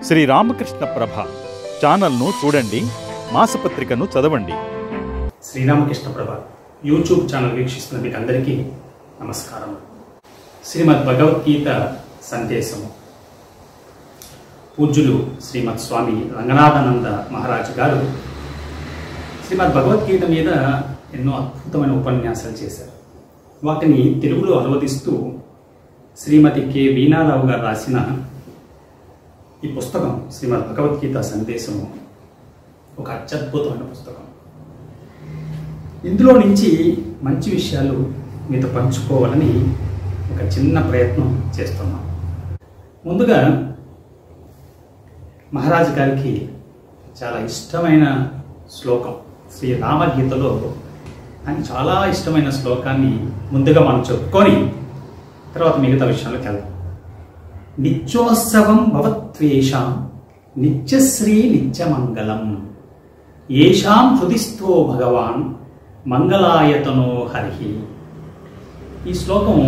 శ్రీ రామకృష్ణ ప్రభ ఛానల్ను చూడండి, మాసపత్రికను చదవండి. శ్రీరామకృష్ణ ప్రభ యూట్యూబ్ ఛానల్ వీక్షిస్తున్న మీకు అందరికీ నమస్కారం. శ్రీమద్ భగవద్గీత సందేశము పూజ్యులు శ్రీమద్ స్వామి రంగనాథానంద మహారాజు గారు శ్రీమద్ భగవద్గీత మీద ఎన్నో అద్భుతమైన ఉపన్యాసాలు చేశారు. వాటిని తెలుగులో అనువదిస్తూ శ్రీమతి కె వీణారావు గారు రాసిన ఈ పుస్తకం శ్రీమద్ భగవద్గీత సందేశము ఒక అత్యద్భుతమైన పుస్తకం. ఇందులో నుంచి మంచి విషయాలు మీతో పంచుకోవాలని ఒక చిన్న ప్రయత్నం చేస్తున్నాం. ముందుగా మహారాజు గారికి చాలా ఇష్టమైన శ్లోకం శ్రీరామగీతలో ఆయన చాలా ఇష్టమైన శ్లోకాన్ని ముందుగా మనం చెప్పుకొని తర్వాత మిగతా విషయాలకు వెళ్దాం. నిత్యోత్సవం భవత్వేషాం నిత్యశ్రీ నిత్యమంగళం ఏషాం హృదిస్థో భగవాన్ మంగళాయతనో హరి. ఈ శ్లోకం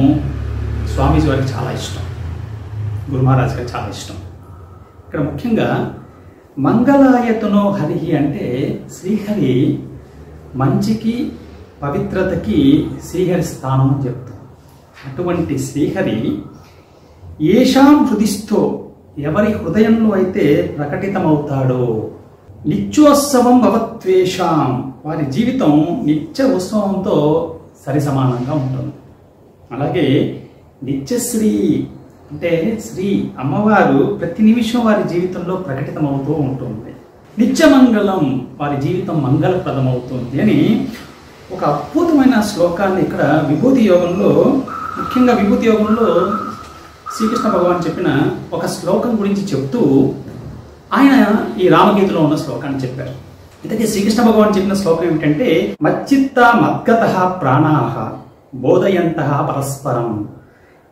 స్వామీజీ వారికి చాలా ఇష్టం, గురు మహారాజ్ గారికి చాలా ఇష్టం. ఇక్కడ ముఖ్యంగా మంగళాయతనో హరి అంటే శ్రీహరి మంచికి పవిత్రతకి శ్రీహరి స్థానం అని చెప్తాం. అటువంటి శ్రీహరి ఏషాం హృదిస్థో ఎవరి హృదయంలో అయితే ప్రకటితమవుతాడో నిత్యోత్సవం భవత్వేషాం వారి జీవితం నిత్య ఉత్సవంతో సరి సమానంగా ఉంటుంది. అలాగే నిత్యశ్రీ అంటే శ్రీ అమ్మవారు ప్రతి నిమిషం వారి జీవితంలో ప్రకటితమవుతూ ఉంటుంది. నిత్యమంగళం వారి జీవితం మంగళప్రదమవుతుంది అని ఒక అద్భుతమైన శ్లోకాన్ని ఇక్కడ విభూతి యోగంలో, ముఖ్యంగా విభూతి యోగంలో శ్రీకృష్ణ భగవాన్ చెప్పిన ఒక శ్లోకం గురించి చెప్తూ ఆయన ఈ రామగీతలో ఉన్న శ్లోకాన్ని చెప్పారు. ఇంతకీ శ్రీకృష్ణ భగవాన్ చెప్పిన శ్లోకం ఏమిటంటే మచ్చిత్త మద్గతః ప్రాణాః బోధయంతః పరస్పరం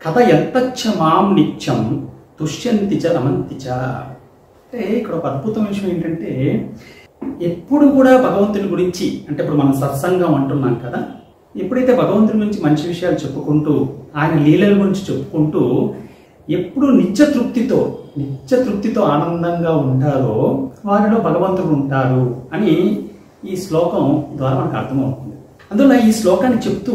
కథయంతచ్చ మాం నిత్యం తుష్యంతి చ రమంతి చ. అంటే ఇక్కడ ఒక అద్భుతమైన విషయం ఏంటంటే ఎప్పుడు కూడా భగవంతుని గురించి, అంటే ఇప్పుడు మనం సత్సంగం అంటున్నాం కదా, ఎప్పుడైతే భగవంతుని గురించి మంచి విషయాలు చెప్పుకుంటూ ఆయన లీలల గురించి చెప్పుకుంటూ ఎప్పుడు నిత్య తృప్తితో ఆనందంగా ఉంటారో వారిలో భగవంతుడు ఉంటారు అని ఈ శ్లోకం ద్వారా మనకు అర్థమవుతుంది. అందువల్ల ఈ శ్లోకాన్ని చెప్తూ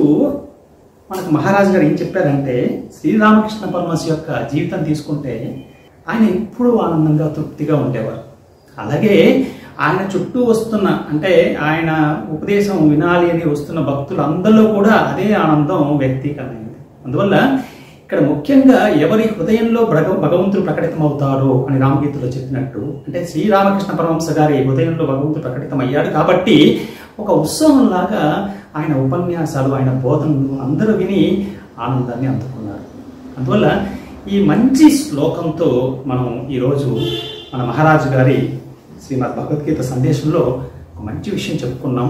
మనకు మహారాజు గారు ఏం చెప్పారంటే శ్రీరామకృష్ణ పరమహంస యొక్క జీవితం తీసుకుంటే ఆయన ఎప్పుడూ ఆనందంగా తృప్తిగా ఉండేవారు. అలాగే ఆయన చుట్టూ వస్తున్న, అంటే ఆయన ఉపదేశం వినాలి అని వస్తున్న భక్తులందరిలో కూడా అదే ఆనందం వ్యక్తీకరణమైంది. అందువల్ల ఇక్కడ ముఖ్యంగా ఎవరి హృదయంలో భగవంతుడు ప్రకటితమవుతారో అని రామగీతలో చెప్పినట్టు, అంటే శ్రీరామకృష్ణ పరమహంస గారి హృదయంలో భగవంతుడు ప్రకటితమయ్యాడు కాబట్టి ఒక ఉత్సవంలాగా ఆయన ఉపన్యాసాలు, ఆయన బోధనలు అందరూ విని ఆనందాన్ని అందుకున్నారు. అందువల్ల ఈ మంచి శ్లోకంతో మనం ఈరోజు మన మహారాజు గారి శ్రీమద్ భగవద్గీత సందేశంలో ఒక మంచి విషయం చెప్పుకున్నాం.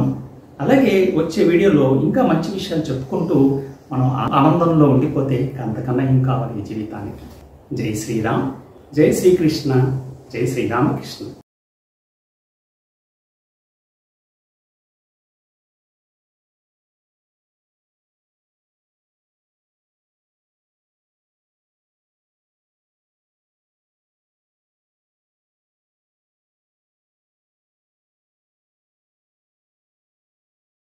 అలాగే వచ్చే వీడియోలో ఇంకా మంచి విషయాలు చెప్పుకుంటూ మనం ఆనందంలో ఉండిపోతే అంతకన్నా ఏం కావాలి ఈ జీవితానికి. జై శ్రీరామ్, జై శ్రీకృష్ణ, జై శ్రీరామకృష్ణ.